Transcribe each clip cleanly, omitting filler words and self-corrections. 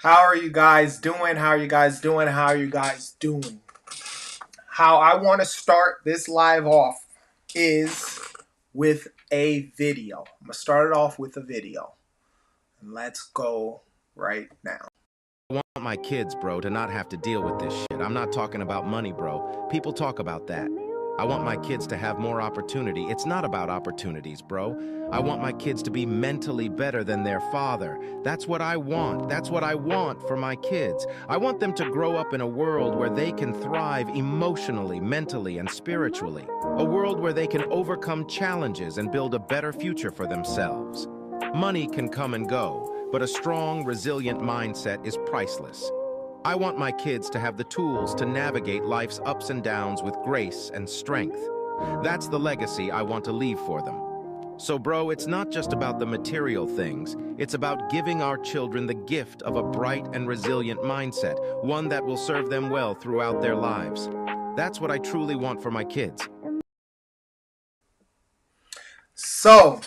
How are you guys doing? How are you guys doing? How are you guys doing? How I want to start this live off is with a video. I'm going to start it off with a video. And let's go right now. I want my kids, bro, to not have to deal with this shit. I'm not talking about money, bro. People talk about that. I want my kids to have more opportunity. It's not about opportunities, bro. I want my kids to be mentally better than their father. That's what I want. That's what I want for my kids. I want them to grow up in a world where they can thrive emotionally, mentally, and spiritually. A world where they can overcome challenges and build a better future for themselves. Money can come and go, but a strong, resilient mindset is priceless. I want my kids to have the tools to navigate life's ups and downs with grace and strength. That's the legacy I want to leave for them. So, bro, it's not just about the material things. It's about giving our children the gift of a bright and resilient mindset, one that will serve them well throughout their lives. That's what I truly want for my kids. So,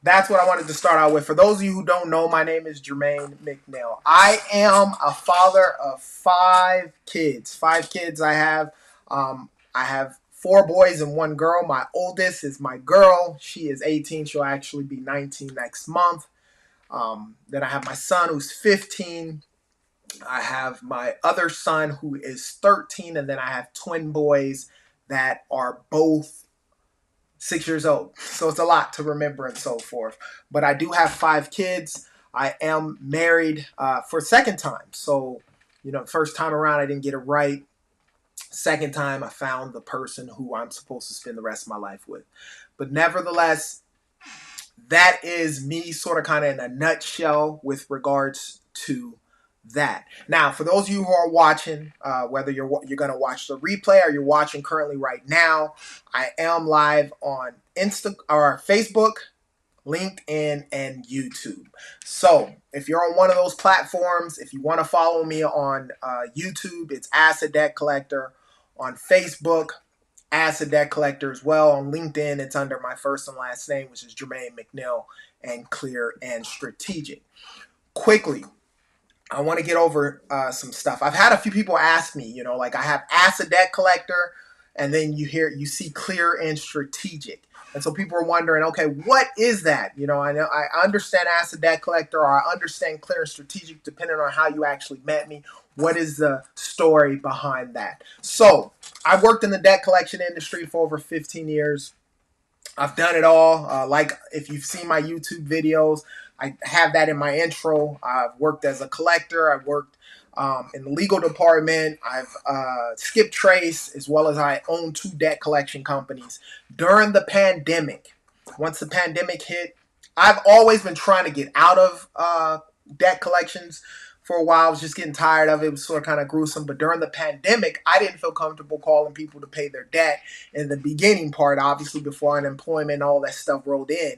that's what I wanted to start out with. For those of you who don't know, my name is Jermaine McNeil. I am a father of five kids. Five kids I have. I have four boys and one girl. My oldest is my girl. She is 18. She'll actually be 19 next month. Then I have my son who's 15. I have my other son who is 13. And then I have twin boys that are both 6 years old. So it's a lot to remember and so forth. But I do have five kids. I am married for a second time. So, first time around, I didn't get it right. Second time, I found the person who I'm supposed to spend the rest of my life with. But nevertheless, that is me sort of kind of in a nutshell with regards to that. Now, for those of you who are watching, whether you're going to watch the replay or you're watching currently right now, I am live on Facebook, LinkedIn, and YouTube. So if you're on one of those platforms, if you want to follow me on YouTube, it's Acid Debt Collector. On Facebook, Acid Debt Collector as well. On LinkedIn, it's under my first and last name, which is Jermaine McNeil, and Clear and Strategic. Quickly, I want to get over some stuff. I've had a few people ask me, like I have Acid Debt Collector, and then you see Clear and Strategic. And so people are wondering, okay, what is that? I understand Acid Debt Collector, or I understand Clear and Strategic, depending on how you actually met me. What is the story behind that? So I worked in the debt collection industry for over 15 years. I've done it all. Like if you've seen my YouTube videos, I have that in my intro. I've worked as a collector. I've worked in the legal department. I've skipped trace, as well as I own two debt collection companies. During the pandemic, once the pandemic hit, I've always been trying to get out of debt collections. For a while, I was just getting tired of it. It was sort of kind of gruesome. But during the pandemic, I didn't feel comfortable calling people to pay their debt. In the beginning part, obviously, before unemployment and all that stuff rolled in,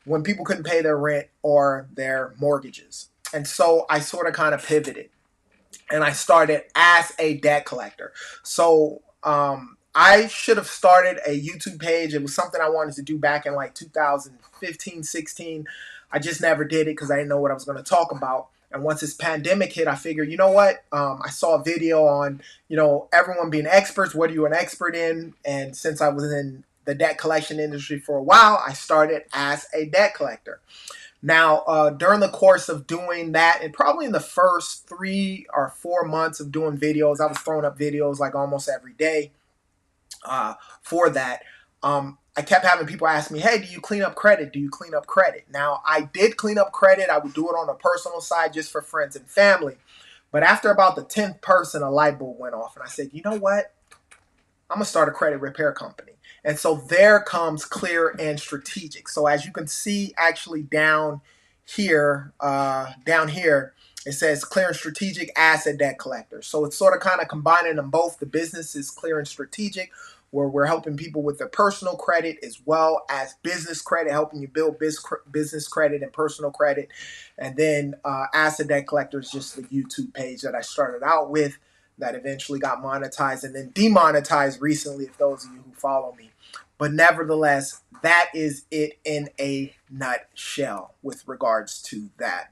when people couldn't pay their rent or their mortgages. And so I sort of kind of pivoted. And I started as a debt collector. So I should have started a YouTube page. It was something I wanted to do back in like 2015, 16. I just never did it because I didn't know what I was going to talk about. And once this pandemic hit, I figured, you know what? I saw a video on, everyone being experts. What are you an expert in? And since I was in the debt collection industry for a while, I started as a debt collector. Now, during the course of doing that, and probably in the first 3 or 4 months of doing videos, I was throwing up videos like almost every day for that. I kept having people ask me, hey, do you clean up credit? Do you clean up credit? Now, I did clean up credit. I would do it on a personal side just for friends and family. But after about the 10th person, a light bulb went off. And I said, you know what? I'm going to start a credit repair company. And so there comes Clear and Strategic. So as you can see actually down here, it says Clear and Strategic Asset Debt Collector. So it's sort of kind of combining them both. The business is Clear and Strategic, where we're helping people with their personal credit as well as business credit, helping you build business credit and personal credit. And then Asset Debt Collector is just the YouTube page that I started out with, that eventually got monetized and then demonetized recently, if those of you who follow me. But nevertheless, that is it in a nutshell with regards to that.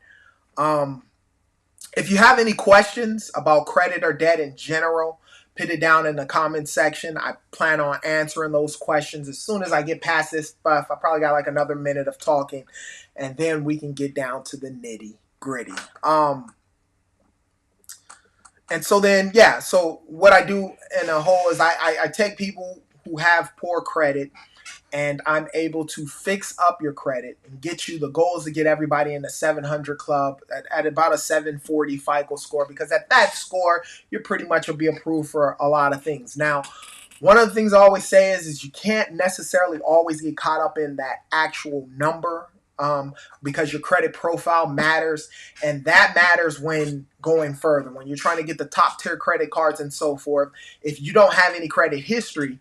If you have any questions about credit or debt in general, put it down in the comment section. I plan on answering those questions as soon as I get past this stuff. I probably got like another minute of talking, and then we can get down to the nitty gritty. And so then, yeah, so what I do in a whole is I take people who have poor credit, and I'm able to fix up your credit and get you. The goal is to get everybody in the 700 club at about a 740 FICO score, because at that score, you pretty much will be approved for a lot of things. Now, one of the things I always say is you can't necessarily always get caught up in that actual number, because your credit profile matters, and that matters when going further. When you're trying to get the top tier credit cards and so forth, if you don't have any credit history,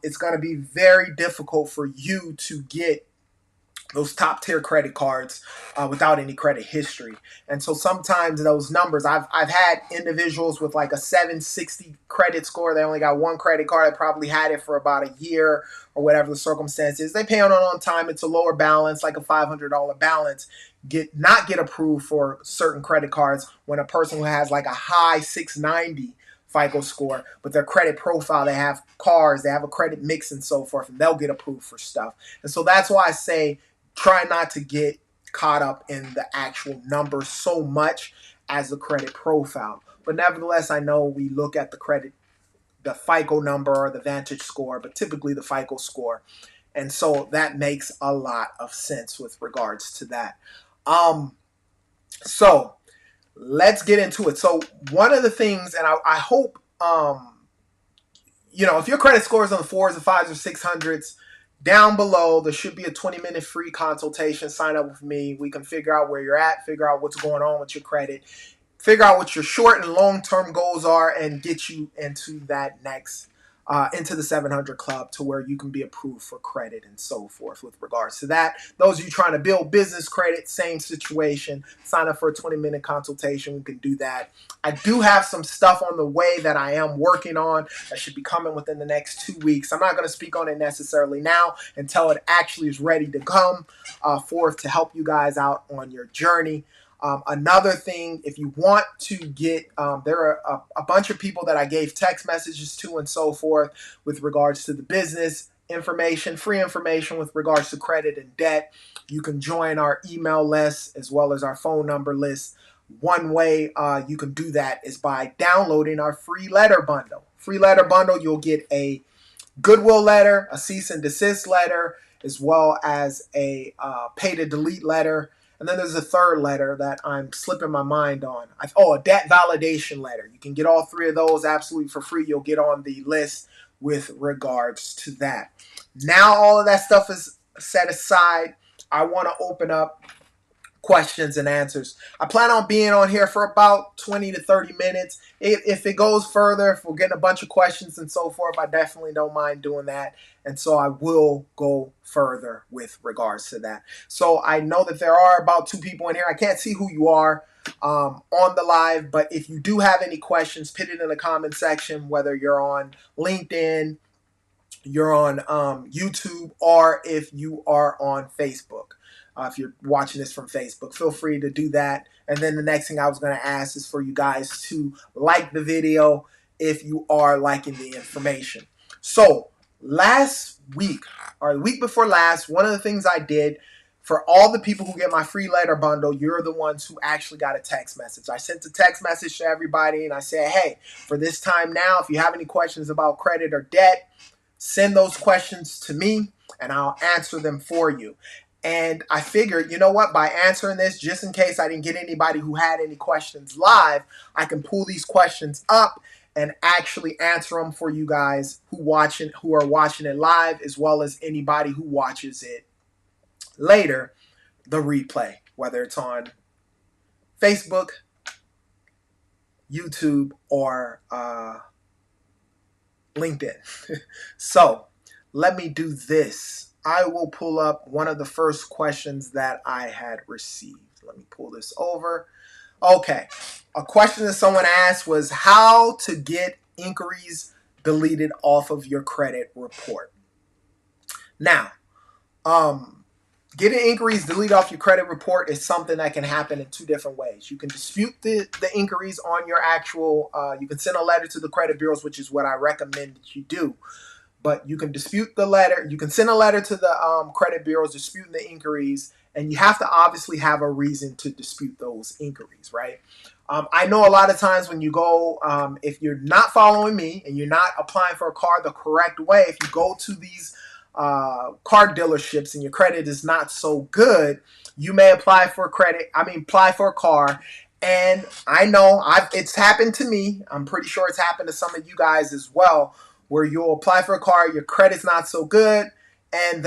it's going to be very difficult for you to get those top tier credit cards without any credit history. And so sometimes those numbers, I've had individuals with like a 760 credit score. They only got one credit card. They probably had it for about a year or whatever the circumstance is. They pay on time. It's a lower balance, like a $500 balance. Not get approved for certain credit cards when a person who has like a high 690 FICO score, but their credit profile, they have cars, they have a credit mix and so forth, and they'll get approved for stuff. And so that's why I say try not to get caught up in the actual numbers so much as the credit profile. But nevertheless, I know we look at the FICO number or the Vantage score, but typically the FICO score. And so that makes a lot of sense with regards to that. So let's get into it. So one of the things, and I hope, if your credit score is on the 4s, the 5s, or 600s, down below, there should be a 20-minute free consultation. Sign up with me. We can figure out where you're at, figure out what's going on with your credit, figure out what your short and long-term goals are, and get you into that next, into the 700 club, to where you can be approved for credit and so forth with regards to that. Those of you trying to build business credit, same situation. Sign up for a 20-minute consultation. We can do that. I do have some stuff on the way that I am working on that should be coming within the next 2 weeks. I'm not going to speak on it necessarily now until it actually is ready to come forth to help you guys out on your journey. Another thing, if you want to get, there are a bunch of people that I gave text messages to and so forth with regards to the business information, free information with regards to credit and debt. You can join our email list as well as our phone number list. One way you can do that is by downloading our free letter bundle. Free letter bundle, you'll get a goodwill letter, a cease and desist letter, as well as a pay to delete letter. And then there's a third letter that I'm slipping my mind on. A debt validation letter. You can get all three of those absolutely for free. You'll get on the list with regards to that. Now all of that stuff is set aside. I want to open up questions and answers. I plan on being on here for about 20 to 30 minutes. If it goes further, if we're getting a bunch of questions and so forth, I definitely don't mind doing that. And so I will go further with regards to that. So I know that there are about 2 people in here. I can't see who you are on the live, but if you do have any questions, put it in the comment section, whether you're on LinkedIn, you're on YouTube, or if you are on Facebook. If you're watching this from Facebook, feel free to do that. And then the next thing I was going to ask is for you guys to like the video if you are liking the information. So last week, or the week before last, one of the things I did for all the people who get my free letter bundle, you're the ones who actually got a text message. I sent a text message to everybody and I said, hey, for this time now, if you have any questions about credit or debt, send those questions to me and I'll answer them for you. And I figured, you know what, by answering this, just in case I didn't get anybody who had any questions live, I can pull these questions up and actually answer them for you guys who are watching it live, as well as anybody who watches it later, the replay, whether it's on Facebook, YouTube, or LinkedIn. So let me do this. I will pull up one of the first questions that I had received. Let me pull this over. Okay. A question that someone asked was how to get inquiries deleted off of your credit report. Now, Getting inquiries delete off your credit report is something that can happen in two different ways. You can dispute the inquiries on your actual, you can send a letter to the credit bureaus, which is what I recommend that you do. But you can dispute the letter. You can send a letter to the credit bureaus disputing the inquiries, and you have to obviously have a reason to dispute those inquiries, right? I know a lot of times when you go, if you're not following me and you're not applying for a car the correct way, if you go to these car dealerships and your credit is not so good, you may apply for credit. Apply for a car. And I know it's happened to me. I'm pretty sure it's happened to some of you guys as well, where you'll apply for a car, your credit's not so good, and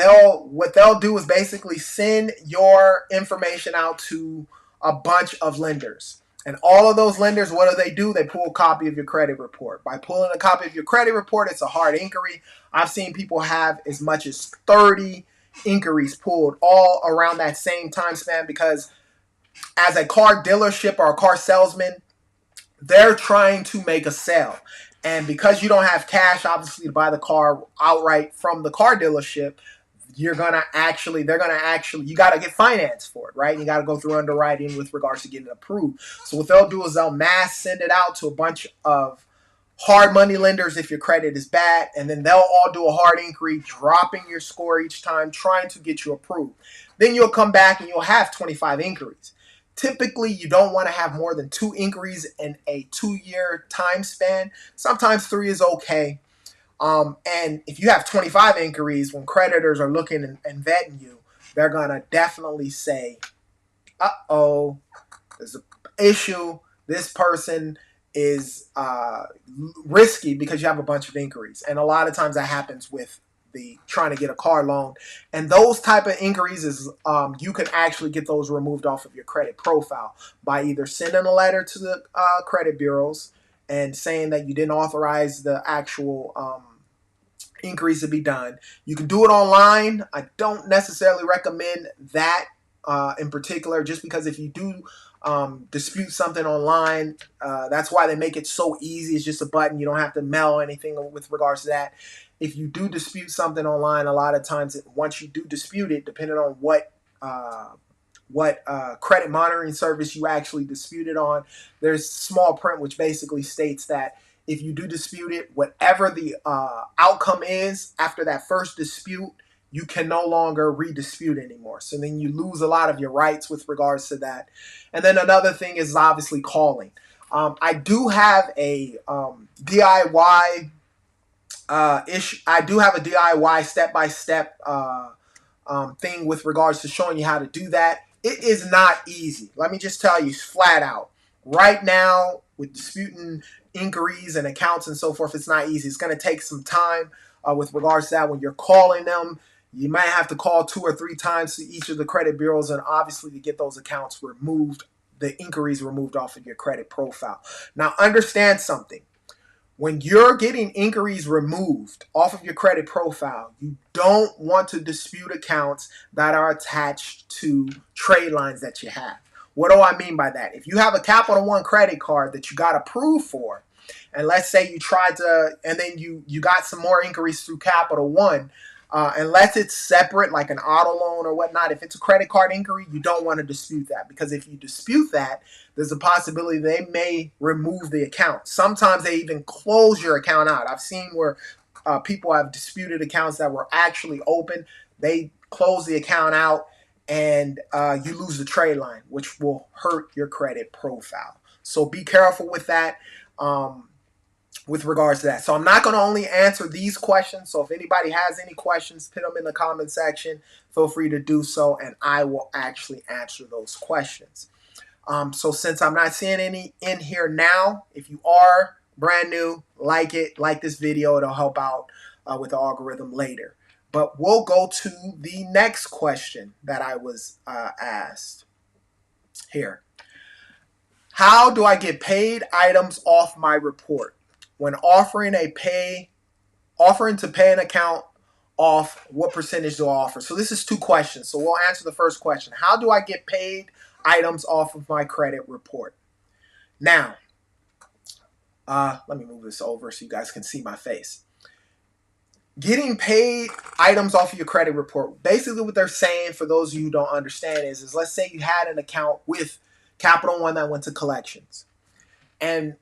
what they'll do is basically send your information out to a bunch of lenders. And all of those lenders, what do? They pull a copy of your credit report. By pulling a copy of your credit report, it's a hard inquiry. I've seen people have as much as 30 inquiries pulled all around that same time span, because as a car dealership or a car salesman, they're trying to make a sale. And because you don't have cash, obviously, to buy the car outright from the car dealership, you got to get financed for it, right? You got to go through underwriting with regards to getting approved. So what they'll do is they'll mass send it out to a bunch of hard money lenders if your credit is bad, and then they'll all do a hard inquiry, dropping your score each time, trying to get you approved. Then you'll come back and you'll have 25 inquiries. Typically, you don't want to have more than 2 inquiries in a 2-year time span. Sometimes 3 is okay. And if you have 25 inquiries, when creditors are looking and vetting you, they're going to definitely say, uh-oh, there's an issue. This person is risky because you have a bunch of inquiries. And a lot of times that happens with the trying to get a car loan. And those type of inquiries is you can actually get those removed off of your credit profile by either sending a letter to the credit bureaus and saying that you didn't authorize the actual inquiries to be done. You can do it online. I don't necessarily recommend that in particular, just because if you do dispute something online, that's why they make it so easy. It's just a button. You don't have to mail anything with regards to that. If you do dispute something online, a lot of times once you do dispute it, depending on what credit monitoring service you actually disputed on, there's small print which basically states that if you do dispute it, whatever the outcome is after that first dispute, you can no longer redispute anymore. So then you lose a lot of your rights with regards to that. And then another thing is obviously calling. I do have a DIY issue. I do have a DIY step-by-step thing with regards to showing you how to do that. It is not easy. Let me just tell you flat out. Right now, with disputing inquiries and accounts and so forth, it's not easy. It's going to take some time with regards to that. When you're calling them, you might have to call 2 or 3 times to each of the credit bureaus, and obviously to get those accounts removed, the inquiries removed off of your credit profile. Now, understand something. When you're getting inquiries removed off of your credit profile, you don't want to dispute accounts that are attached to trade lines that you have. What do I mean by that? If you have a Capital One credit card that you got approved for, and let's say you tried to, and then you got some more inquiries through Capital One, unless it's separate, like an auto loan or whatnot, if it's a credit card inquiry, you don't want to dispute that, because if you dispute that, there's a possibility they may remove the account. Sometimes they even close your account out. I've seen where people have disputed accounts that were actually open. They close the account out, and you lose the trade line, which will hurt your credit profile. So be careful with that. With regards to that. So I'm not going to only answer these questions. So if anybody has any questions, put them in the comment section. Feel free to do so, and I will actually answer those questions. So since I'm not seeing any in here now, if you are brand new, like this video. It'll help out with the algorithm later. But we'll go to the next question that I was asked here. How do I get paid items off my report? When offering to pay an account off, what percentage do I offer? So this is 2 questions. So we'll answer the first question. How do I get paid items off of my credit report? Now, let me move this over so you guys can see my face. getting paid items off of your credit report. Basically, what they're saying, for those of you who don't understand, is let's say you had an account with Capital One that went to collections, and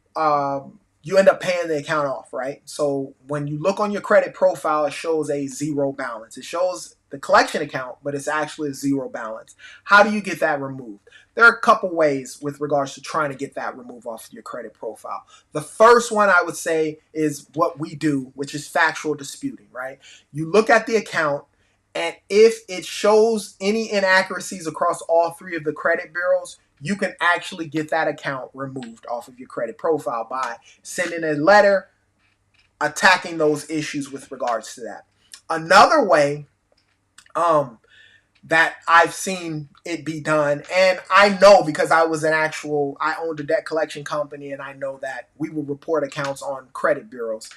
you end up paying the account off, right? So when you look on your credit profile, it shows a zero balance. It shows the collection account, but it's actually a zero balance. How do you get that removed? There are a couple ways with regards to trying to get that removed off of your credit profile. The first one I would say is what we do, which is factual disputing, right? You look at the account, and if it shows any inaccuracies across all three of the credit bureaus, you can actually get that account removed off of your credit profile by sending a letter attacking those issues with regards to that. Another way that I've seen it be done, and I know because I owned a debt collection company, and I know that we would report accounts on credit bureaus,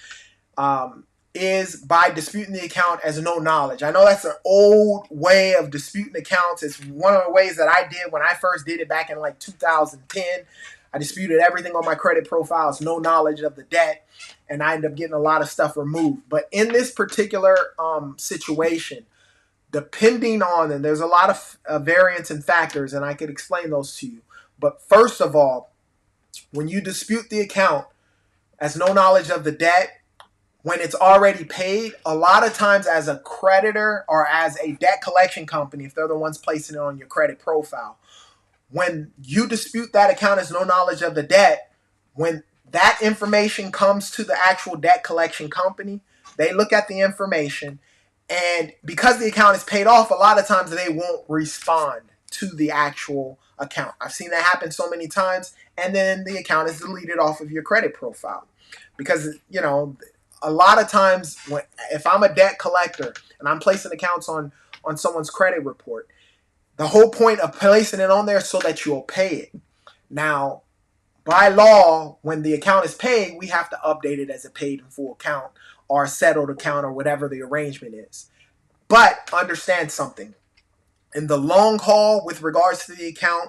is by disputing the account as no knowledge. I know that's an old way of disputing accounts. It's one of the ways that I did when I first did it back in like 2010. I disputed everything on my credit profile as no knowledge of the debt, and I ended up getting a lot of stuff removed. But in this particular situation, depending on, and there's a lot of variance and factors, and I could explain those to you. But first of all, when you dispute the account as no knowledge of the debt, when it's already paid, a lot of times as a creditor or as a debt collection company, if they're the ones placing it on your credit profile, when you dispute that account as no knowledge of the debt, when that information comes to the actual debt collection company, they look at the information, and because the account is paid off, a lot of times they won't respond to the actual account. I've seen that happen so many times, and then the account is deleted off of your credit profile. Because, a lot of times if I'm a debt collector and I'm placing accounts on someone's credit report, the whole point of placing it on there is so that you'll pay it. Now, by law, when the account is paid, we have to update it as a paid in full account or a settled account or whatever the arrangement is. But understand something. In the long haul, with regards to the account,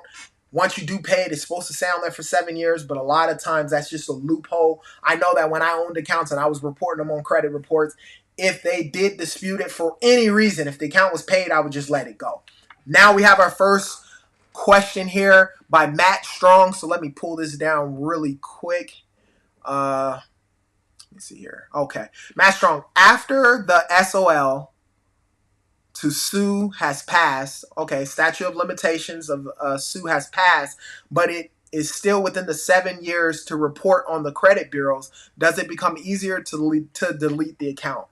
once you do pay it, it's supposed to stay on there for 7 years, but a lot of times that's just a loophole. I know that when I owned accounts and I was reporting them on credit reports, if they did dispute it for any reason, if the account was paid, I would just let it go. Now we have our first question here by Matt Strong. So let me pull this down really quick. Let me see here. Okay. Matt Strong, after the SOL to sue has passed. Okay, statute of limitations of sue has passed, but it is still within the 7 years to report on the credit bureaus. Does it become easier to delete the account?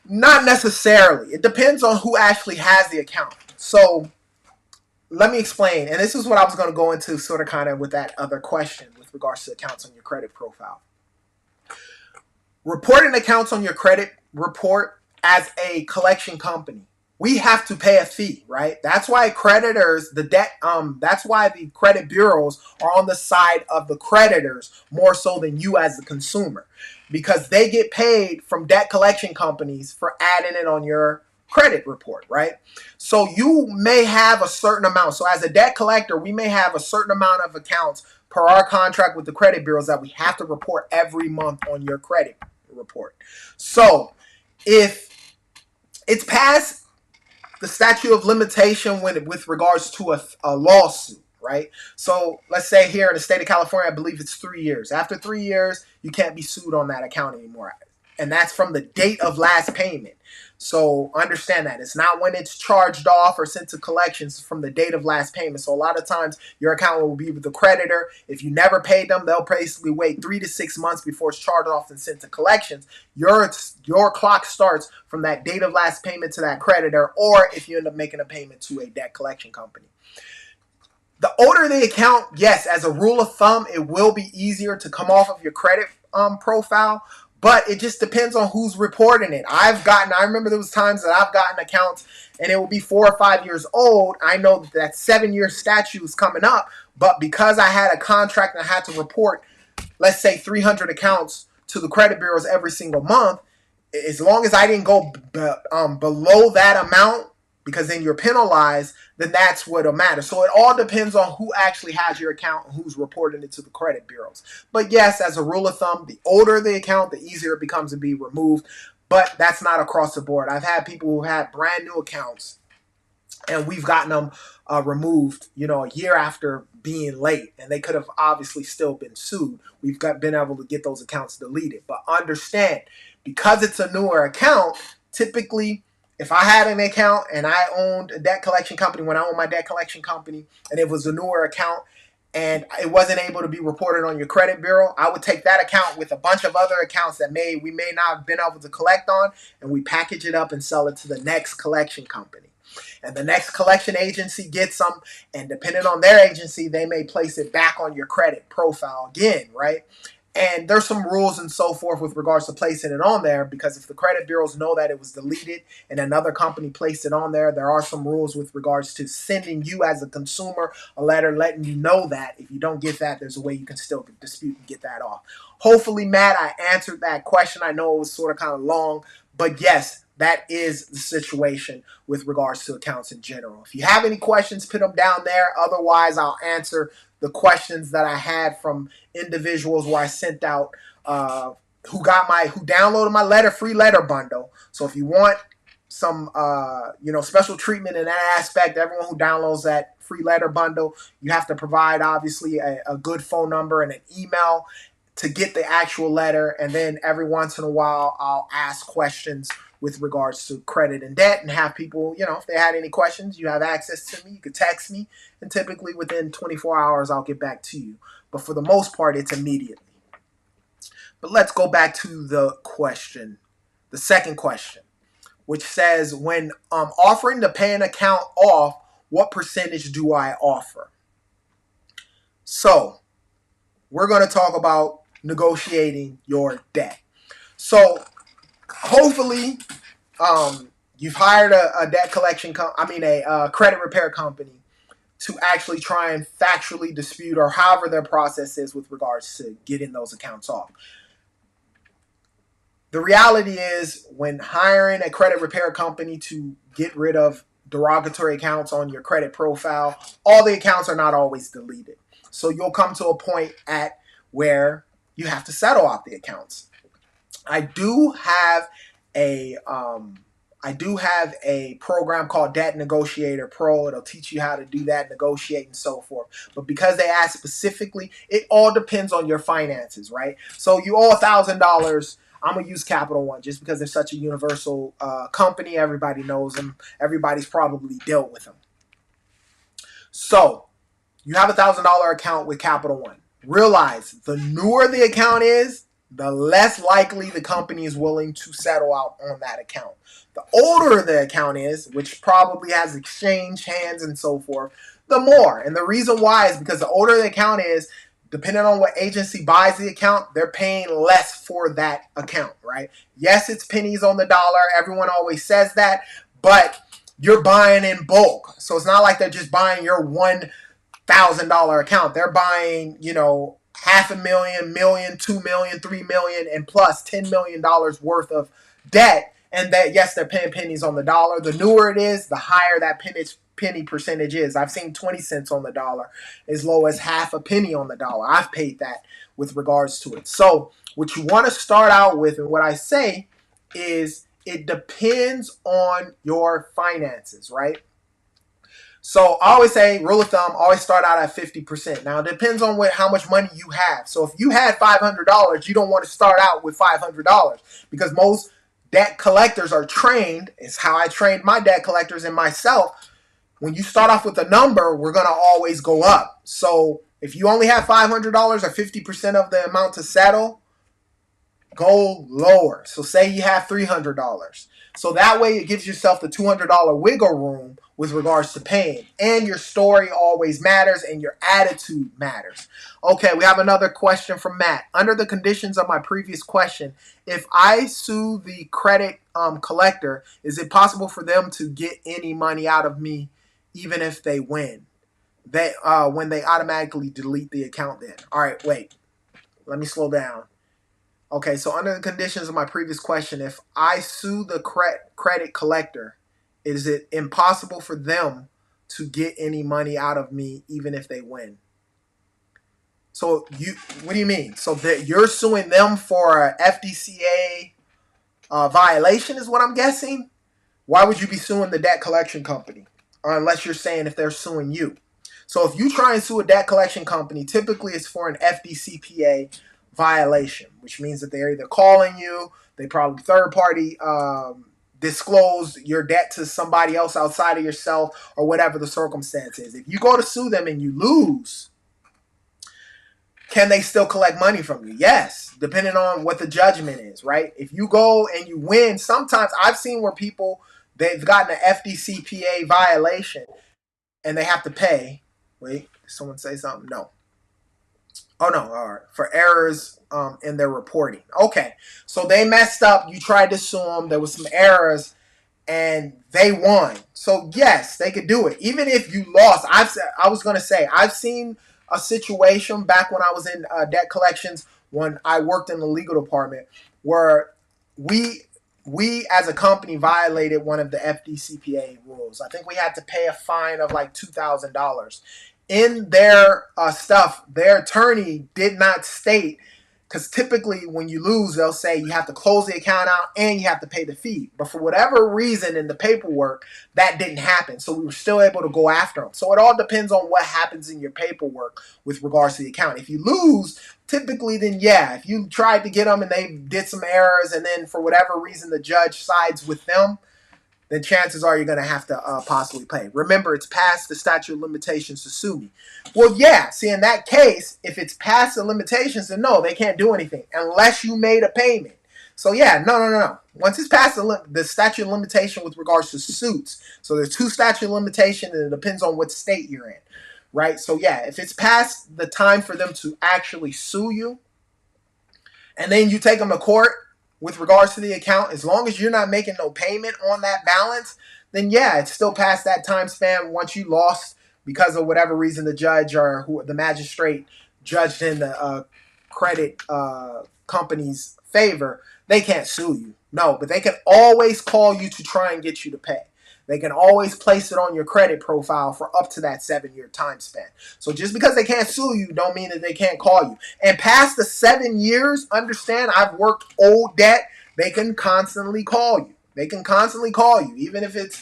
Not necessarily. It depends on who actually has the account. So let me explain, and this is what I was going to go into sort of kind of with that other question with regards to accounts on your credit profile. Reporting accounts on your credit report as a collection company, we have to pay a fee, right? That's why creditors, that's why the credit bureaus are on the side of the creditors more so than you as the consumer, because they get paid from debt collection companies for adding it on your credit report, right? So you may have a certain amount. So as a debt collector, we may have a certain amount of accounts per our contract with the credit bureaus that we have to report every month on your credit report. So if it's past the statute of limitation with regards to a lawsuit, right? So let's say here in the state of California, I believe it's 3 years. After 3 years, you can't be sued on that account anymore. And that's from the date of last payment. So understand that. It's not when it's charged off or sent to collections, from the date of last payment. So a lot of times your account will be with the creditor. If you never paid them, they'll basically wait 3 to 6 months before it's charged off and sent to collections. Your clock starts from that date of last payment to that creditor, or if you end up making a payment to a debt collection company. The older the account, yes, as a rule of thumb, it will be easier to come off of your credit profile. But it just depends on who's reporting it. I remember there was times that I've gotten accounts and it will be 4 or 5 years old. I know that 7-year statute is coming up, but because I had a contract and I had to report, let's say 300 accounts to the credit bureaus every single month, as long as I didn't go below that amount, because then you're penalized, then that's what'll matter. So it all depends on who actually has your account and who's reporting it to the credit bureaus. But yes, as a rule of thumb, the older the account, the easier it becomes to be removed. But that's not across the board. I've had people who had brand new accounts and we've gotten them removed, a year after being late, and they could have obviously still been sued. Been able to get those accounts deleted. But understand, because it's a newer account, typically, if I had an account and I owned a debt collection company, when I owned my debt collection company, and it was a newer account, and it wasn't able to be reported on your credit bureau, I would take that account with a bunch of other accounts that we may not have been able to collect on, and we package it up and sell it to the next collection company. And the next collection agency gets them, and depending on their agency, they may place it back on your credit profile again, right? And there's some rules and so forth with regards to placing it on there, because if the credit bureaus know that it was deleted and another company placed it on there, there are some rules with regards to sending you as a consumer a letter letting you know that. If you don't get that, there's a way you can still dispute and get that off. Hopefully, Matt, I answered that question. I know it was sort of kind of long, but yes, that is the situation with regards to accounts in general. If you have any questions, put them down there. Otherwise, I'll answer the questions that I had from individuals where I sent out who downloaded my free letter bundle. So if you want some special treatment in that aspect, everyone who downloads that free letter bundle, you have to provide obviously a good phone number and an email to get the actual letter. And then every once in a while, I'll ask questions with regards to credit and debt, and have people, if they had any questions, you have access to me. You could text me, and typically within 24 hours, I'll get back to you. But for the most part, it's immediately. But let's go back to the question, the second question, which says, when offering to pay an account off, what percentage do I offer? So we're going to talk about negotiating your debt. So hopefully, you've hired a debt collection a credit repair company to actually try and factually dispute, or however their process is with regards to getting those accounts off. The reality is, when hiring a credit repair company to get rid of derogatory accounts on your credit profile, all the accounts are not always deleted. So you'll come to a point at where you have to settle out the accounts. I do have a program called Debt Negotiator Pro. It'll teach you how to do that, negotiate, and so forth. But because they ask specifically, it all depends on your finances, right? So you owe $1,000. I'm going to use Capital One just because they're such a universal company. Everybody knows them. Everybody's probably dealt with them. So you have $1,000 account with Capital One. Realize, the newer the account is, the less likely the company is willing to settle out on that account. The older the account is, which probably has exchange hands and so forth, the more. And the reason why is because the older the account is, depending on what agency buys the account, they're paying less for that account, right? Yes, it's pennies on the dollar. Everyone always says that, but you're buying in bulk. So it's not like they're just buying your $1,000 account. They're buying, $500,000, million, $2 million, $3 million, and plus $10 million worth of debt. And that, yes, they're paying pennies on the dollar. The newer it is, the higher that penny percentage is. I've seen 20 cents on the dollar, as low as half a penny on the dollar. I've paid that with regards to it. So what you want to start out with, and what I say is, it depends on your finances, right? So I always say, rule of thumb, always start out at 50%. Now, it depends on how much money you have. So if you had $500, you don't want to start out with $500, because most debt collectors are trained. It's how I trained my debt collectors and myself. When you start off with a number, we're going to always go up. So if you only have $500 or 50% of the amount to settle, go lower. So say you have $300. So that way it gives yourself the $200 wiggle room with regards to paying. And your story always matters, and your attitude matters. Okay, we have another question from Matt. Under the conditions of my previous question, if I sue the credit collector, is it possible for them to get any money out of me even if they win? When they automatically delete the account then. All right, wait. Let me slow down. Okay, so under the conditions of my previous question, if I sue the credit collector, is it impossible for them to get any money out of me even if they win? So what do you mean? So that you're suing them for a FDCA violation is what I'm guessing, why would you be suing the debt collection company? Unless you're saying if they're suing you. So if you try and sue a debt collection company, typically it's for an FDCPA violation, which means that they're either calling you, they probably third party disclose your debt to somebody else outside of yourself, or whatever the circumstance is. If you go to sue them and you lose, can they still collect money from you? Yes, depending on what the judgment is, right? If you go and you win, sometimes I've seen where people, they've gotten an FDCPA violation and they have to pay. Wait, did someone say something? No. Oh no, all right. For errors in their reporting. Okay, so they messed up. You tried to sue them. There was some errors, and they won. So yes, they could do it. Even if you lost, I was gonna say I've seen a situation back when I was in debt collections when I worked in the legal department where we we as a company violated one of the FDCPA rules. I think we had to pay a fine of like $2,000. In their stuff, their attorney did not state, because typically when you lose, they'll say you have to close the account out and you have to pay the fee. But for whatever reason in the paperwork, that didn't happen. So we were still able to go after them. So it all depends on what happens in your paperwork with regards to the account. If you lose, typically then yeah, if you tried to get them and they did some errors and then for whatever reason the judge sides with them, then chances are you're going to have to possibly pay. Remember, it's past the statute of limitations to sue me. Well, yeah. See, in that case, if it's past the limitations, then no, they can't do anything unless you made a payment. So yeah, no. Once it's past the statute of limitation with regards to suits, so there's two statute of limitations, and it depends on what state you're in, right? So yeah, if it's past the time for them to actually sue you, and then you take them to court with regards to the account, as long as you're not making no payment on that balance, then yeah, it's still past that time span. Once you lost because of whatever reason, the judge or the magistrate judged in the credit company's favor, they can't sue you. No, but they can always call you to try and get you to pay. They can always place it on your credit profile for up to that 7-year time span. So just because they can't sue you don't mean that they can't call you. And past the 7 years, understand, I've worked old debt. They can constantly call you. They can constantly call you. Even if it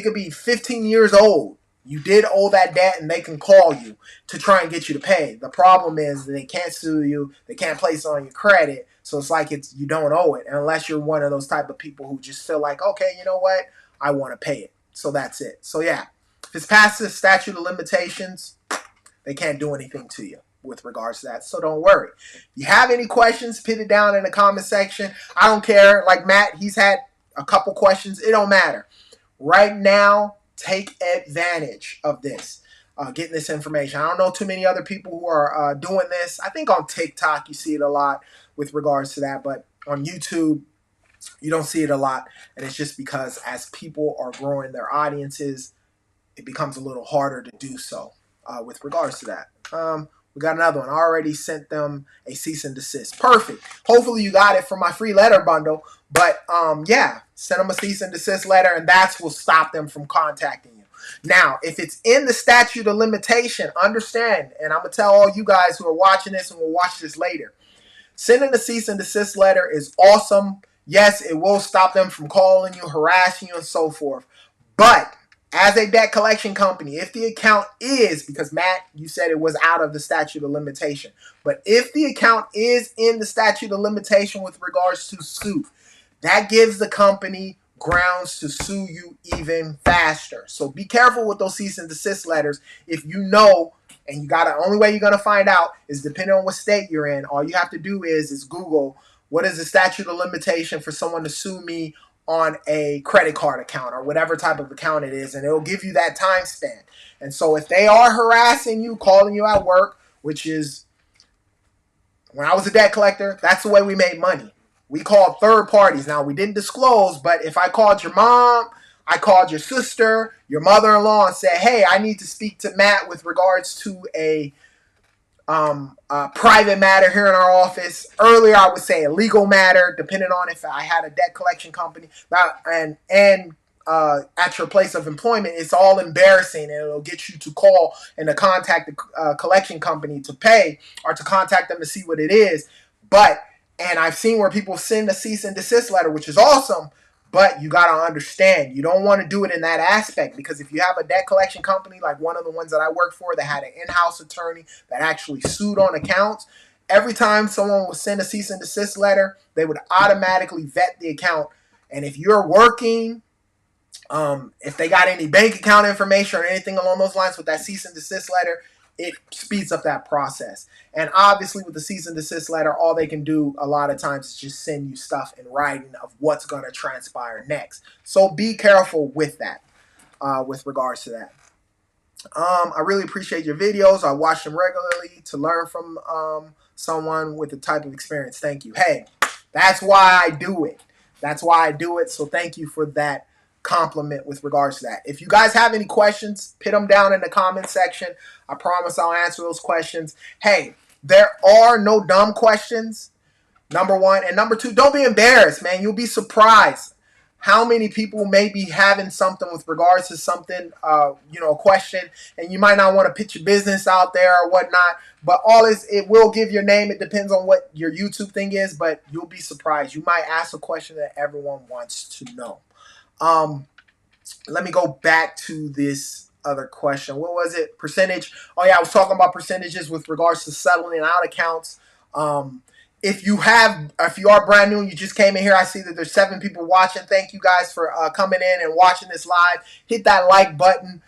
could be 15 years old. You did owe that debt and they can call you to try and get you to pay. The problem is they can't sue you. They can't place it on your credit. So it's like you don't owe it unless you're one of those type of people who just feel like, okay, you know what? I want to pay it. So that's it. So yeah, if it's past the statute of limitations, they can't do anything to you with regards to that. So don't worry. If you have any questions, put it down in the comment section. I don't care. Like Matt, he's had a couple questions. It don't matter. Right now, take advantage of this. Getting this information. I don't know too many other people who are doing this. I think on TikTok you see it a lot with regards to that, but on YouTube, you don't see it a lot, and it's just because as people are growing their audiences, it becomes a little harder to do so with regards to that. We got another one. I already sent them a cease and desist. Perfect. Hopefully you got it from my free letter bundle, but yeah, send them a cease and desist letter, and that will stop them from contacting you. Now, if it's in the statute of limitation, understand, and I'm going to tell all you guys who are watching this and will watch this later, sending a cease and desist letter is awesome. Yes, it will stop them from calling you, harassing you, and so forth. But as a debt collection company, if the account is, because Matt, you said it was out of the statute of limitation, but if the account is in the statute of limitation with regards to suit, that gives the company grounds to sue you even faster. So be careful with those cease and desist letters. If you know, and you got the only way you're going to find out is depending on what state you're in. All you have to do is Google what is the statute of limitation for someone to sue me on a credit card account or whatever type of account it is, and it'll give you that time span. And so if they are harassing you, calling you at work, which is when I was a debt collector, that's the way we made money. We called third parties. Now, we didn't disclose, but if I called your mom, I called your sister, your mother-in-law, and said, hey, I need to speak to Matt with regards to a private matter here in our office. Earlier, I would say a legal matter, depending on if I had a debt collection company. And at your place of employment, it's all embarrassing, and it'll get you to call and to contact the collection company to pay or to contact them to see what it is. But And I've seen where people send a cease and desist letter, which is awesome, but you got to understand, you don't want to do it in that aspect, because if you have a debt collection company like one of the ones that I worked for that had an in-house attorney that actually sued on accounts, every time someone would send a cease and desist letter, they would automatically vet the account. And if you're working, if they got any bank account information or anything along those lines with that cease and desist letter, it speeds up that process. And obviously with the cease and desist letter, all they can do a lot of times is just send you stuff in writing of what's going to transpire next. So be careful with that, with regards to that. I really appreciate your videos. I watch them regularly to learn from someone with the type of experience. Thank you. Hey, that's why I do it. That's why I do it. So thank you for that compliment with regards to that. If you guys have any questions, put them down in the comment section. I promise I'll answer those questions. Hey, there are no dumb questions, number one. And number two, don't be embarrassed, man. You'll be surprised how many people may be having something with regards to something, a question, and you might not want to pitch your business out there or whatnot, but it will give your name. It depends on what your YouTube thing is, but you'll be surprised. You might ask a question that everyone wants to know. Let me go back to this other question. What was it? Percentage. Oh yeah, I was talking about percentages with regards to settling out accounts. If you are brand new and you just came in here, I see that there's 7 people watching. Thank you guys for coming in and watching this live. Hit that like button,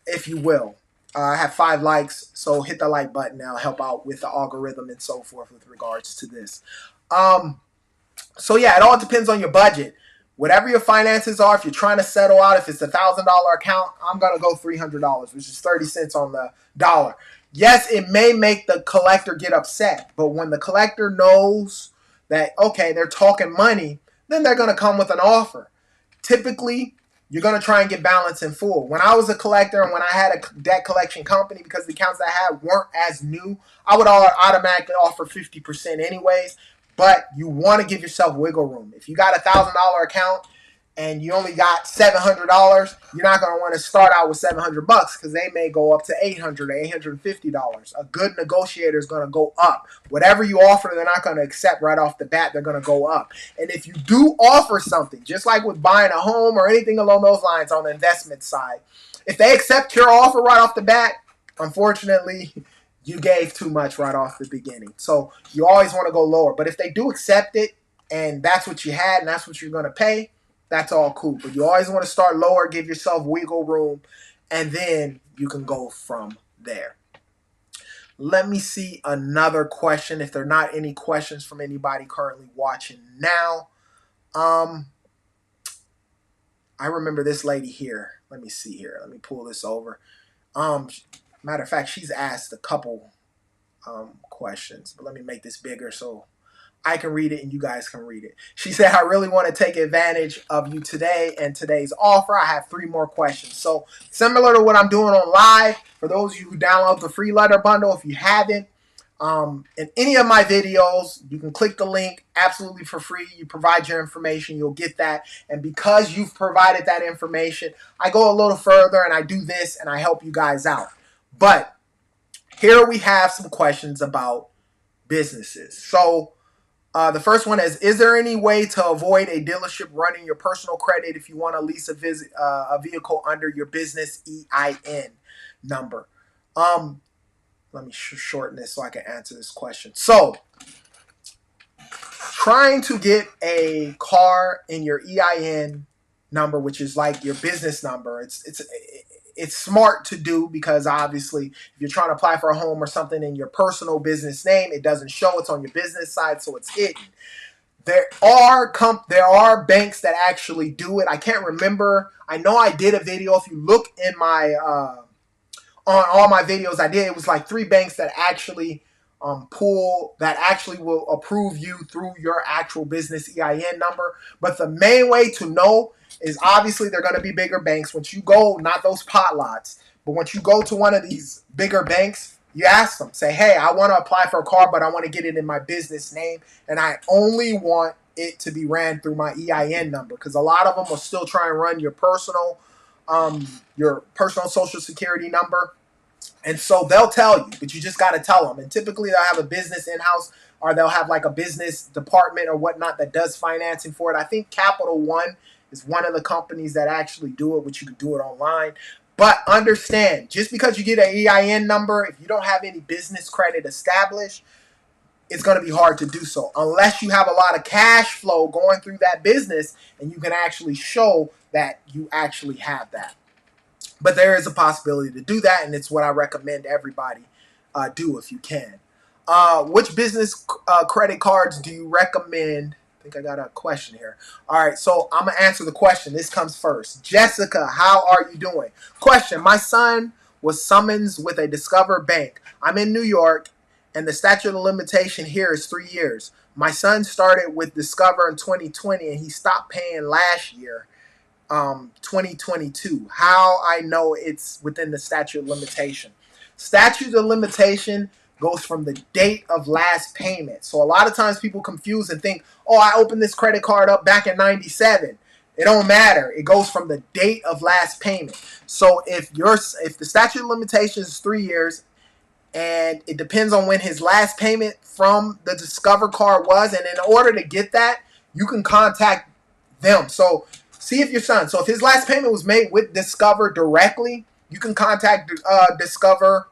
if you will. I have 5 likes, so hit the like button now. Help out with the algorithm and so forth with regards to this. So yeah, it all depends on your budget. Whatever your finances are, if you're trying to settle out, if it's a $1,000 account, I'm going to go $300, which is 30 cents on the dollar. Yes, it may make the collector get upset, but when the collector knows that, okay, they're talking money, then they're going to come with an offer. Typically, you're going to try and get balance in full. When I was a collector and when I had a debt collection company, because the accounts I had weren't as new, I would automatically offer 50% anyways. But you want to give yourself wiggle room. If you got a $1,000 account and you only got $700, you're not going to want to start out with $700 because they may go up to $800 or $850. A good negotiator is going to go up. Whatever you offer, they're not going to accept right off the bat. They're going to go up. And if you do offer something, just like with buying a home or anything along those lines on the investment side, if they accept your offer right off the bat, unfortunately, you gave too much right off the beginning. So you always want to go lower. But if they do accept it and that's what you had and that's what you're going to pay, that's all cool. But you always want to start lower, give yourself wiggle room, and then you can go from there. Let me see another question. If there are not any questions from anybody currently watching now. I remember this lady here. Let me see here. Let me pull this over. Matter of fact, she's asked a couple questions, but let me make this bigger so I can read it and you guys can read it. She said, I really want to take advantage of you today and today's offer. I have 3 more questions. So similar to what I'm doing on live, for those of you who download the free letter bundle, if you haven't, in any of my videos, you can click the link absolutely for free. You provide your information, you'll get that. And because you've provided that information, I go a little further and I do this and I help you guys out. But here we have some questions about businesses. So the first one is there any way to avoid a dealership running your personal credit if you want to lease a vehicle under your business EIN number? Let me shorten this so I can answer this question. So trying to get a car in your EIN number, which is like your business number, it's smart to do because obviously if you're trying to apply for a home or something in your personal business name, it doesn't show. It's on your business side, so it's hidden. There are banks that actually do it. I can't remember. I know I did a video. If you look in my on all my videos I did, it was like 3 banks that actually will approve you through your actual business EIN number. But the main way to know is obviously they're going to be bigger banks. Once you go, not those pot lots, but once you go to one of these bigger banks, you ask them, say, hey, I want to apply for a car, but I want to get it in my business name, and I only want it to be ran through my EIN number, because a lot of them will still try and run your personal social security number. And so they'll tell you, but you just got to tell them. And typically they'll have a business in-house or they'll have like a business department or whatnot that does financing for it. I think Capital One is one of the companies that actually do it, which you can do it online. But understand, just because you get an EIN number, if you don't have any business credit established, it's going to be hard to do so unless you have a lot of cash flow going through that business and you can actually show that you actually have that. But there is a possibility to do that, and it's what I recommend everybody do if you can. Which business credit cards do you recommend? I think I got a question here. All right, so I'm going to answer the question. This comes first. Jessica, how are you doing? Question. My son was summoned with a Discover Bank. I'm in New York, and the statute of limitation here is 3 years. My son started with Discover in 2020, and he stopped paying last year, 2022. How I know it's within the statute of limitation. Statute of limitation goes from the date of last payment. So a lot of times people confuse and think, oh, I opened this credit card up back in 97. It don't matter. It goes from the date of last payment. So if the statute of limitations is 3 years, and it depends on when his last payment from the Discover card was, and in order to get that, you can contact them. So see if your son, so if his last payment was made with Discover directly, you can contact Discover,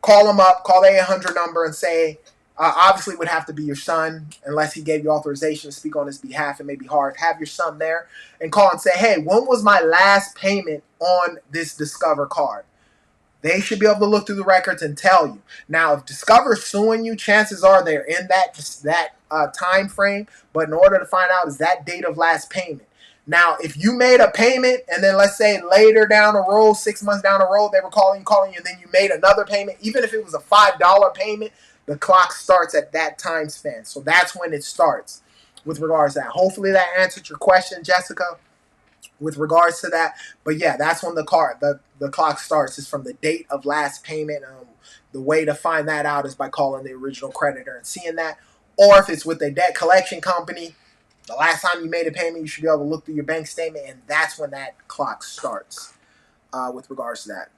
call them up, call the 800 number and say, obviously it would have to be your son, unless he gave you authorization to speak on his behalf. It may be hard. Have your son there and call and say, hey, when was my last payment on this Discover card? They should be able to look through the records and tell you. Now, if Discover's suing you, chances are they're in that time frame. But in order to find out is that date of last payment. Now, if you made a payment and then let's say later down the road, 6 months down the road, they were calling you, and then you made another payment, even if it was a $5 payment, the clock starts at that time span. So that's when it starts with regards to that. Hopefully that answered your question, Jessica, with regards to that. But yeah, that's when the clock starts, is from the date of last payment. The way to find that out is by calling the original creditor and seeing that. Or if it's with a debt collection company, the last time you made a payment, you should be able to look through your bank statement, and that's when that clock starts with regards to that.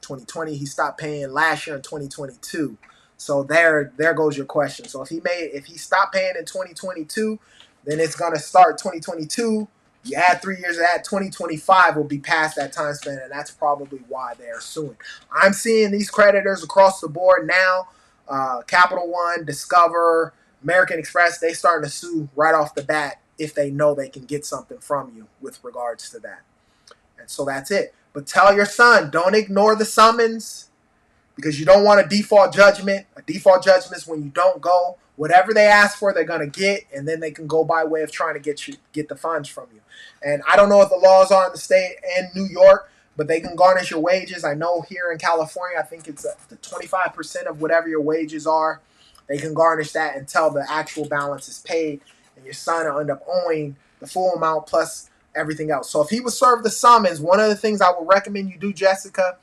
2020, he stopped paying last year in 2022. So there goes your question. So if he stopped paying in 2022, then it's gonna start 2022. You add 3 years of that, 2025 will be past that time span, and that's probably why they are suing. I'm seeing these creditors across the board now. Capital One, Discover, American Express, they starting to sue right off the bat if they know they can get something from you with regards to that. And so that's it. But tell your son, don't ignore the summons, because you don't want a default judgment. A default judgment is when you don't go. Whatever they ask for, they're going to get, and then they can go by way of trying to get the funds from you. And I don't know what the laws are in the state and New York, but they can garnish your wages. I know here in California, I think it's the 25% of whatever your wages are. They can garnish that until the actual balance is paid, and your son will end up owing the full amount plus everything else. So if he was served the summons, one of the things I would recommend you do, Jessica,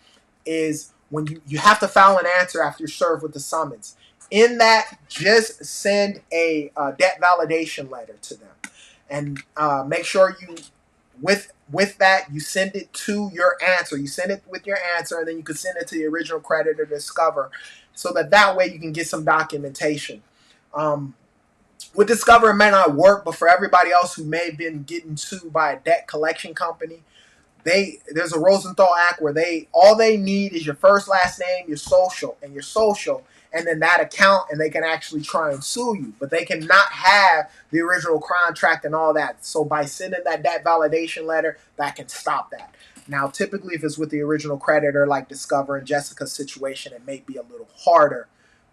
is when you have to file an answer after you're served with the summons. In that, just send a debt validation letter to them, and make sure you with that you send it to your answer. You send it with your answer, and then you can send it to the original creditor to Discover, so that way you can get some documentation. With Discover, it may not work, but for everybody else who may have been getting sued by a debt collection company, there's a Rosenthal Act where all they need is your first, last name, your social, and then that account, and they can actually try and sue you. But they cannot have the original contract and all that. So by sending that debt validation letter, that can stop that. Now, typically, if it's with the original creditor, like Discover and Jessica's situation, it may be a little harder,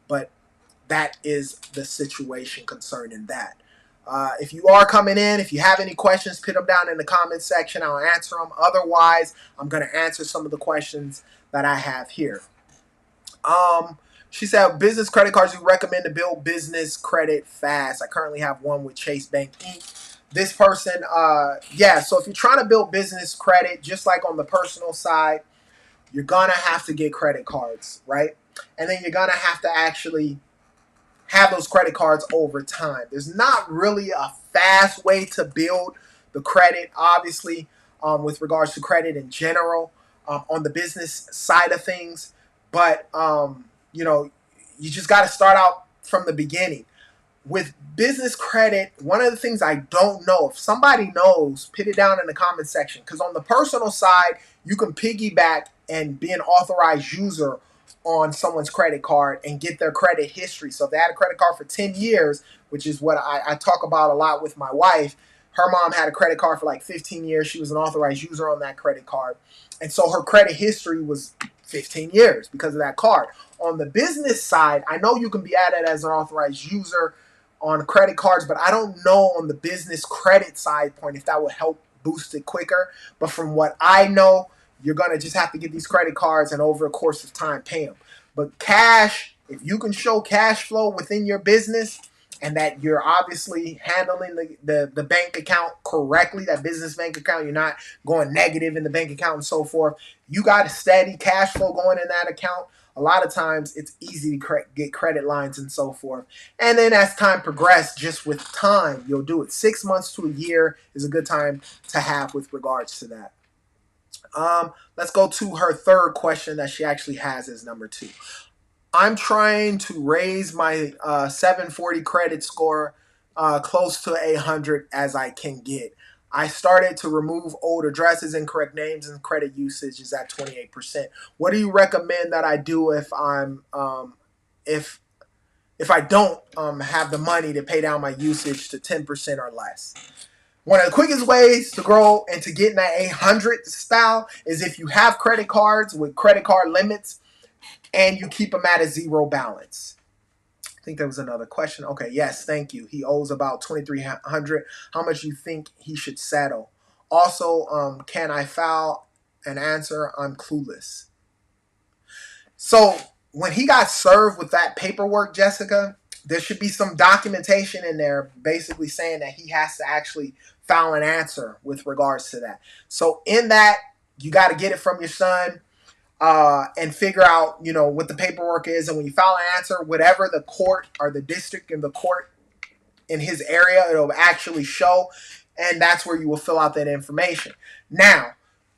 but that is the situation concerning that. If you are coming in, if you have any questions, put them down in the comments section. I'll answer them. Otherwise, I'm going to answer some of the questions that I have here. She said, business credit cards you recommend to build business credit fast. I currently have one with Chase Bank Inc. This person, so if you're trying to build business credit, just like on the personal side, you're going to have to get credit cards, right? And then you're going to have to actually have those credit cards over time. There's not really a fast way to build the credit, obviously, with regards to credit in general, on the business side of things. But, you just got to start out from the beginning. with business credit, one of the things I don't know, if somebody knows, put it down in the comment section. Because on the personal side, you can piggyback and be an authorized user on someone's credit card and get their credit history. So if they had a credit card for 10 years, which is what I talk about a lot with my wife. Her mom had a credit card for like 15 years. She was an authorized user on that credit card. And so her credit history was 15 years because of that card. On the business side, I know you can be added as an authorized user on credit cards, but I don't know on the business credit side point if that would help boost it quicker. But from what I know, you're going to just have to get these credit cards and over a course of time pay them. But cash, if you can show cash flow within your business and that you're obviously handling the bank account correctly, that business bank account, you're not going negative in the bank account and so forth, you got a steady cash flow going in that account. A lot of times it's easy to get credit lines and so forth. And then as time progresses, just with time, you'll do it. 6 months to a year is a good time to have with regards to that. Let's go to her third question that she actually has as number 2. I'm trying to raise my 740 credit score close to 800 as I can get. I started to remove old addresses, incorrect names, and credit usage is at 28%. What do you recommend that I do if I'm if I don't have the money to pay down my usage to 10% or less? One of the quickest ways to grow and to get in that 800 style is if you have credit cards with credit card limits and you keep them at a zero balance. I think there was another question. Okay, yes, thank you. He owes about 2,300. How much do you think he should settle? Also, can I file an answer? I'm clueless. So when he got served with that paperwork, Jessica, there should be some documentation in there basically saying that he has to actually file an answer with regards to that. So in that, you got to get it from your son and figure out, what the paperwork is. And when you file an answer, whatever the court or the district and the court in his area, it'll actually show. And that's where you will fill out that information. Now,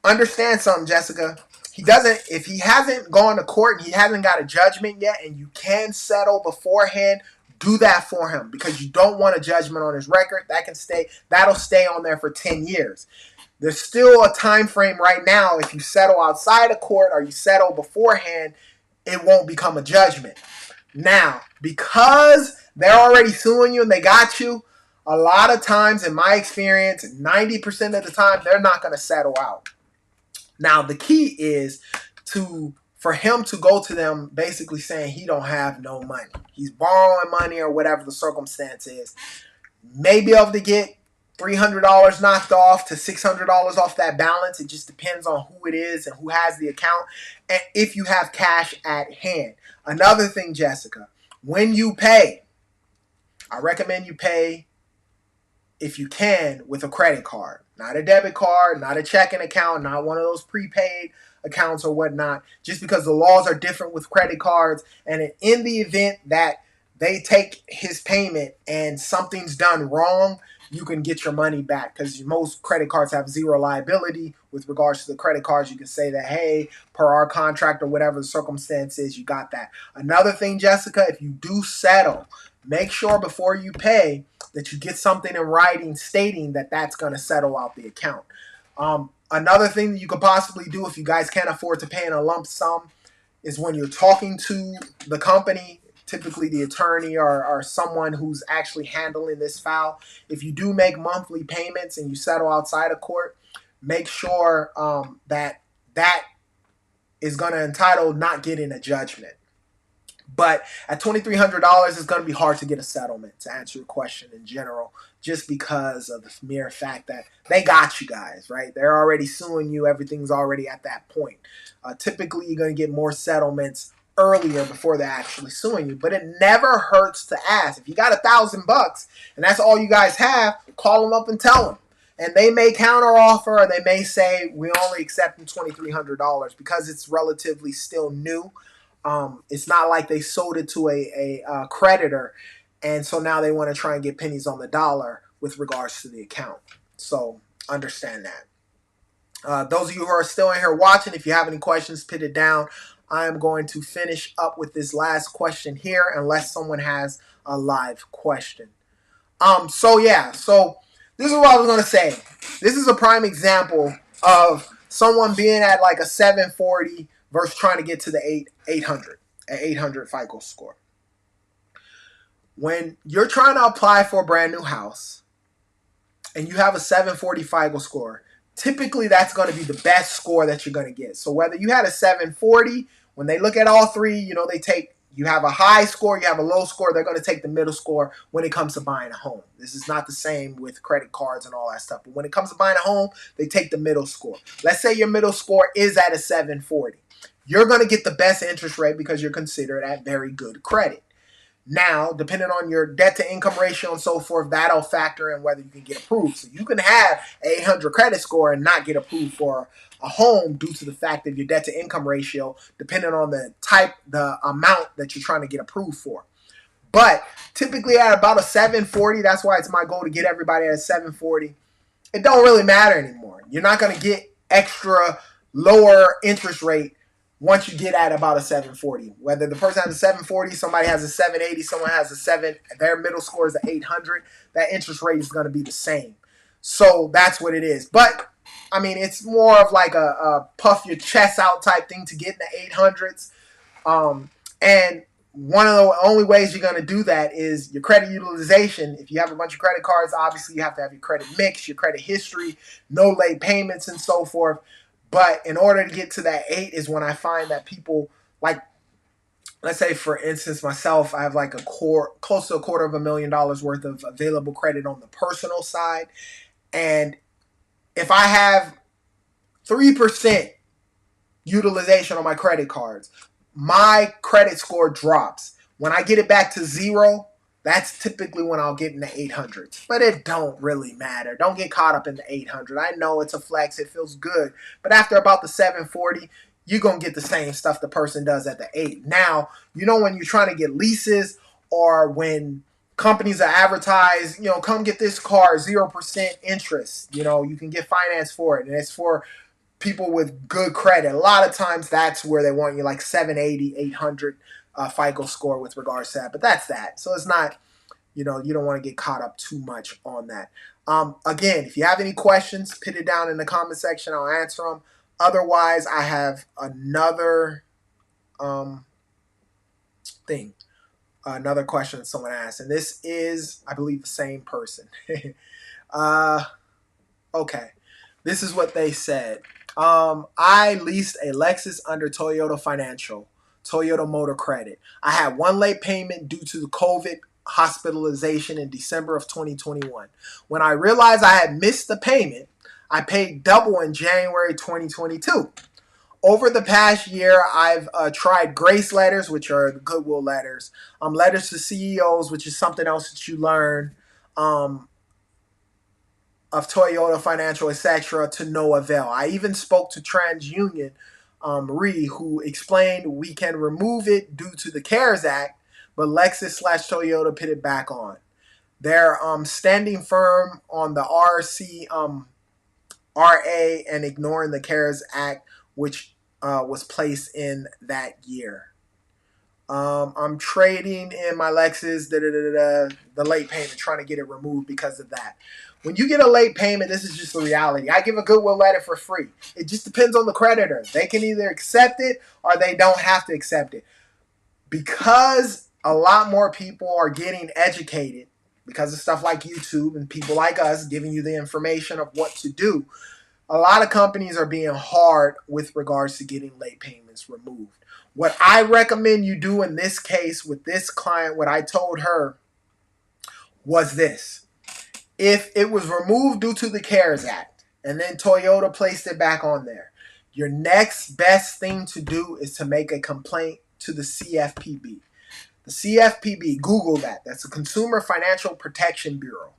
understand something, Jessica. If he hasn't gone to court and he hasn't got a judgment yet and you can settle beforehand, do that for him because you don't want a judgment on his record. That'll stay on there for 10 years. There's still a time frame right now. If you settle outside of court or you settle beforehand, it won't become a judgment. Now, because they're already suing you and they got you, a lot of times, in my experience, 90% of the time, they're not going to settle out. Now, the key is for him to go to them basically saying he don't have no money. He's borrowing money or whatever the circumstance is. May be able to get $300 knocked off to $600 off that balance. It just depends on who it is and who has the account and if you have cash at hand. Another thing, Jessica, when you pay, I recommend you pay, if you can, with a credit card. Not a debit card, not a checking account, not one of those prepaid accounts or whatnot, just because the laws are different with credit cards. And in the event that they take his payment and something's done wrong, you can get your money back because most credit cards have zero liability. With regards to the credit cards, you can say that, hey, per our contract or whatever the circumstance is, you got that. Another thing, Jessica, if you do settle, make sure before you pay that you get something in writing stating that that's going to settle out the account. Another thing that you could possibly do if you guys can't afford to pay in a lump sum is when you're talking to the company, typically the attorney or someone who's actually handling this file. If you do make monthly payments and you settle outside of court, make sure that is going to entitle not getting a judgment. But at $2,300, it's going to be hard to get a settlement, to answer your question in general, just because of the mere fact that they got you guys, right? They're already suing you. Everything's already at that point. Typically, you're going to get more settlements earlier before they're actually suing you. But it never hurts to ask. If you got $1,000 and that's all you guys have, call them up and tell them. And they may counter offer or they may say, we only accept $2,300 because it's relatively still new. It's not like they sold it to a creditor, and so now they want to try and get pennies on the dollar with regards to the account. So understand that. Those of you who are still in here watching, if you have any questions, put it down. I am going to finish up with this last question here, unless someone has a live question. So this is what I was gonna say. This is a prime example of someone being at like a 740 versus trying to get to the 800, an 800 FICO score. When you're trying to apply for a brand new house and you have a 740 FICO score, typically that's going to be the best score that you're going to get. So whether you had a 740, when they look at all three, they take, you have a high score, you have a low score, they're going to take the middle score when it comes to buying a home. This is not the same with credit cards and all that stuff. But when it comes to buying a home, they take the middle score. Let's say your middle score is at a 740. You're going to get the best interest rate because you're considered at very good credit. Now, depending on your debt to income ratio and so forth, that'll factor in whether you can get approved. So you can have an 800 credit score and not get approved for a home due to the fact of your debt to income ratio, depending on the amount that you're trying to get approved for. But typically at about a 740, that's why it's my goal to get everybody at a 740. It don't really matter anymore. You're not going to get extra lower interest rate once you get at about a 740. Whether the person has a 740, somebody has a 780, someone has a 7, their middle score is an 800, that interest rate is going to be the same. So that's what it is. But, I mean, it's more of like a puff your chest out type thing to get in the 800s. And one of the only ways you're going to do that is your credit utilization. If you have a bunch of credit cards, obviously you have to have your credit mix, your credit history, no late payments, and so forth. But in order to get to that 8 is when I find that people, like, let's say for instance myself, I have like close to $250,000 worth of available credit on the personal side. And if I have 3% utilization on my credit cards, my credit score drops. When I get it back to 0, that's typically when I'll get in the 800s. But it don't really matter. Don't get caught up in the 800. I know it's a flex. It feels good. But after about the 740, you're going to get the same stuff the person does at the 8. Now, when you're trying to get leases or when companies are advertised, come get this car, 0% interest. You can get finance for it. And it's for people with good credit. A lot of times that's where they want you, like 780, 800 FICO score with regards to that. But that's that. So it's not, you don't want to get caught up too much on that. Again, if you have any questions, put it down in the comment section. I'll answer them. Otherwise, I have another thing, another question that someone asked. And this is, I believe, the same person. Okay. This is what they said. I leased a Lexus under Toyota Financial, Toyota Motor Credit. I had one late payment due to the COVID hospitalization in December of 2021. When I realized I had missed the payment, I paid double in January 2022. Over the past year, I've tried grace letters, which are the goodwill letters, letters to CEOs, which is something else that you learn, of Toyota Financial, etc., to no avail. I even spoke to TransUnion who explained we can remove it due to the CARES Act, but Lexus/Toyota put it back on. They're standing firm on the RA and ignoring the CARES Act, which was placed in that year. I'm trading in my Lexus, the late payment, trying to get it removed because of that. When you get a late payment, this is just the reality. I give a goodwill letter for free. It just depends on the creditor. They can either accept it or they don't have to accept it. Because a lot more people are getting educated because of stuff like YouTube and people like us giving you the information of what to do, a lot of companies are being hard with regards to getting late payments removed. What I recommend you do in this case with this client, what I told her was this. If it was removed due to the CARES Act and then Toyota placed it back on there, your next best thing to do is to make a complaint to the CFPB. The CFPB, Google that. That's the Consumer Financial Protection Bureau.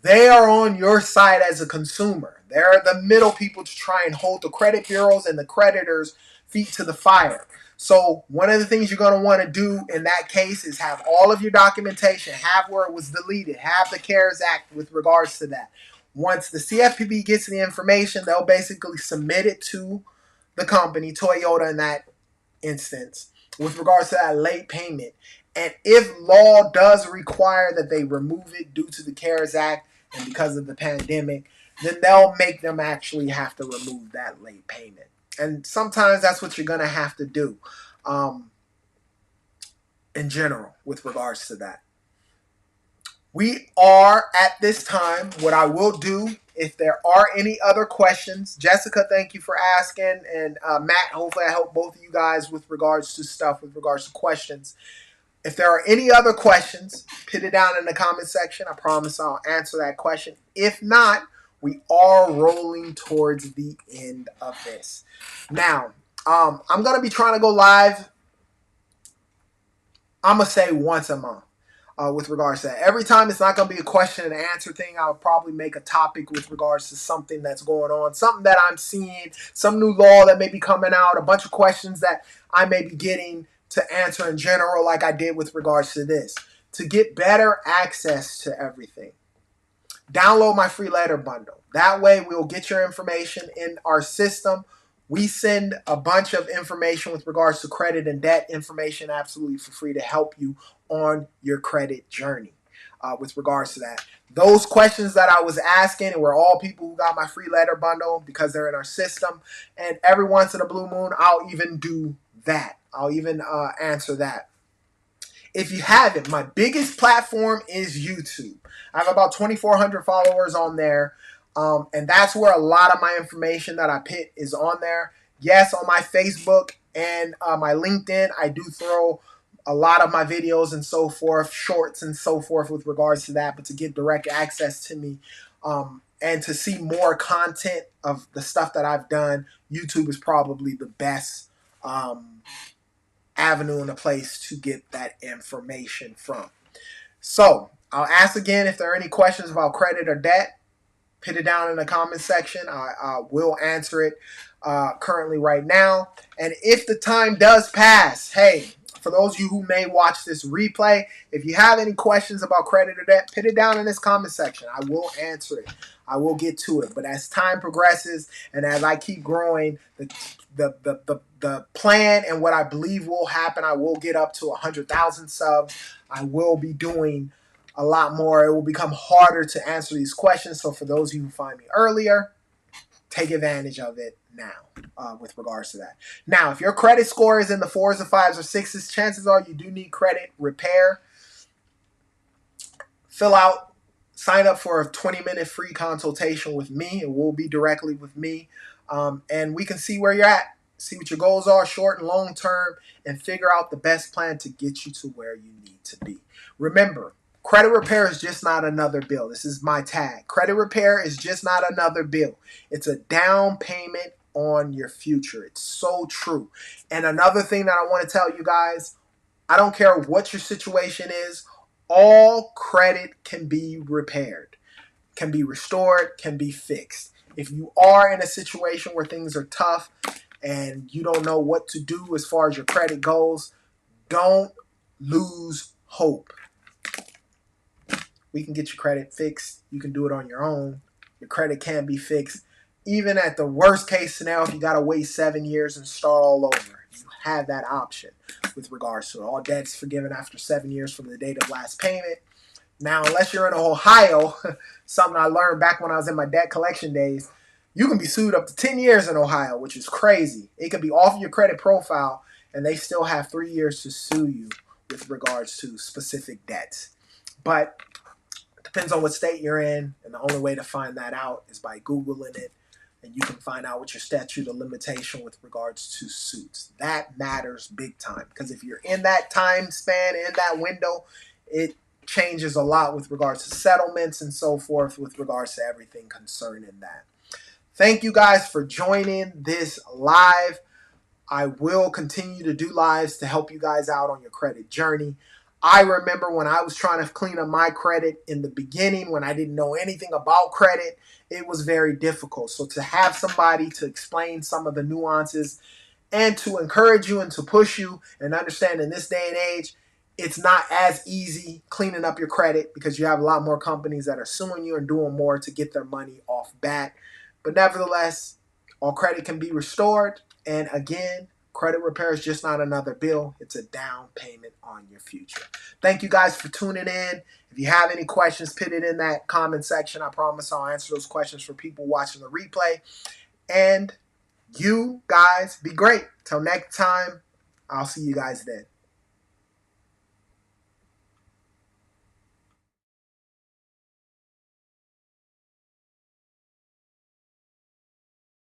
They are on your side as a consumer. They're the middle people to try and hold the credit bureaus and the creditors' feet to the fire. So one of the things you're going to want to do in that case is have all of your documentation, have where it was deleted, have the CARES Act with regards to that. Once the CFPB gets the information, they'll basically submit it to the company, Toyota, and that instance with regards to that late payment. And if law does require that they remove it due to the CARES Act and because of the pandemic, then they'll make them actually have to remove that late payment. And sometimes that's what you're going to have to do in general with regards to that. We are at this time, what I will do, if there are any other questions, Jessica, thank you for asking. And Matt, hopefully I helped both of you guys with regards to stuff, with regards to questions. If there are any other questions, put it down in the comment section. I promise I'll answer that question. If not, we are rolling towards the end of this. Now, I'm going to be trying to go live, I'm going to say once a month. With regards to that. Every time it's not going to be a question and answer thing. I'll probably make a topic with regards to something that's going on, something that I'm seeing, some new law that may be coming out, a bunch of questions that I may be getting to answer in general, like I did with regards to this. To get better access to everything, download my free letter bundle. That way we'll get your information in our system. We send a bunch of information with regards to credit and debt information absolutely for free to help you on your credit journey with regards to that. Those questions that I was asking, and were all people who got my free letter bundle because they're in our system. And every once in a blue moon, I'll even do that. I'll even answer that. If you haven't, my biggest platform is YouTube. I have about 2,400 followers on there. And that's where a lot of my information that I put is on there. Yes, on my Facebook and my LinkedIn, I do throw a lot of my videos and so forth, shorts and so forth with regards to that. But to get direct access to me and to see more content of the stuff that I've done, YouTube is probably the best avenue and a place to get that information from. So I'll ask again if there are any questions about credit or debt. Put it down in the comment section. I will answer it currently right now. And if the time does pass, hey, for those of you who may watch this replay, if you have any questions about credit or debt, put it down in this comment section. I will answer it. I will get to it. But as time progresses and as I keep growing, the plan and what I believe will happen, I will get up to 100,000 subs. I will be doing a lot more. It will become harder to answer these questions. So for those of you who find me earlier, take advantage of it now with regards to that. Now, if your credit score is in the 4s or 5s or 6s, chances are you do need credit repair. Sign up for a 20-minute free consultation with me. It will be directly with me. And we can see where you're at, see what your goals are, short and long term, and figure out the best plan to get you to where you need to be. Remember, credit repair is just not another bill. This is my tag. Credit repair is just not another bill. It's a down payment on your future. It's so true. And another thing that I want to tell you guys, I don't care what your situation is, all credit can be repaired, can be restored, can be fixed. If you are in a situation where things are tough and you don't know what to do as far as your credit goes, don't lose hope. We can get your credit fixed. You can do it on your own. Your credit can be fixed. Even at the worst case scenario, if you got to wait 7 years and start all over, you have that option with regards to it. All debts forgiven after 7 years from the date of last payment. Now, unless you're in Ohio, something I learned back when I was in my debt collection days, you can be sued up to 10 years in Ohio, which is crazy. It could be off your credit profile, and they still have 3 years to sue you with regards to specific debts. But it depends on what state you're in, and the only way to find that out is by Googling it, and you can find out what your statute of limitation with regards to suits. That matters big time, because if you're in that time span, in that window, it changes a lot with regards to settlements and so forth with regards to everything concerning that. Thank you guys for joining this live. I will continue to do lives to help you guys out on your credit journey. I remember when I was trying to clean up my credit in the beginning, when I didn't know anything about credit, it was very difficult. So to have somebody to explain some of the nuances and to encourage you and to push you and understand in this day and age, it's not as easy cleaning up your credit because you have a lot more companies that are suing you and doing more to get their money off bat. But nevertheless, all credit can be restored. And again, Credit repair is just not another bill. It's a down payment on your future. Thank you guys for tuning in. If you have any questions, put it in that comment section. I promise I'll answer those questions for people watching the replay. And you guys be great. Till next time, I'll see you guys then.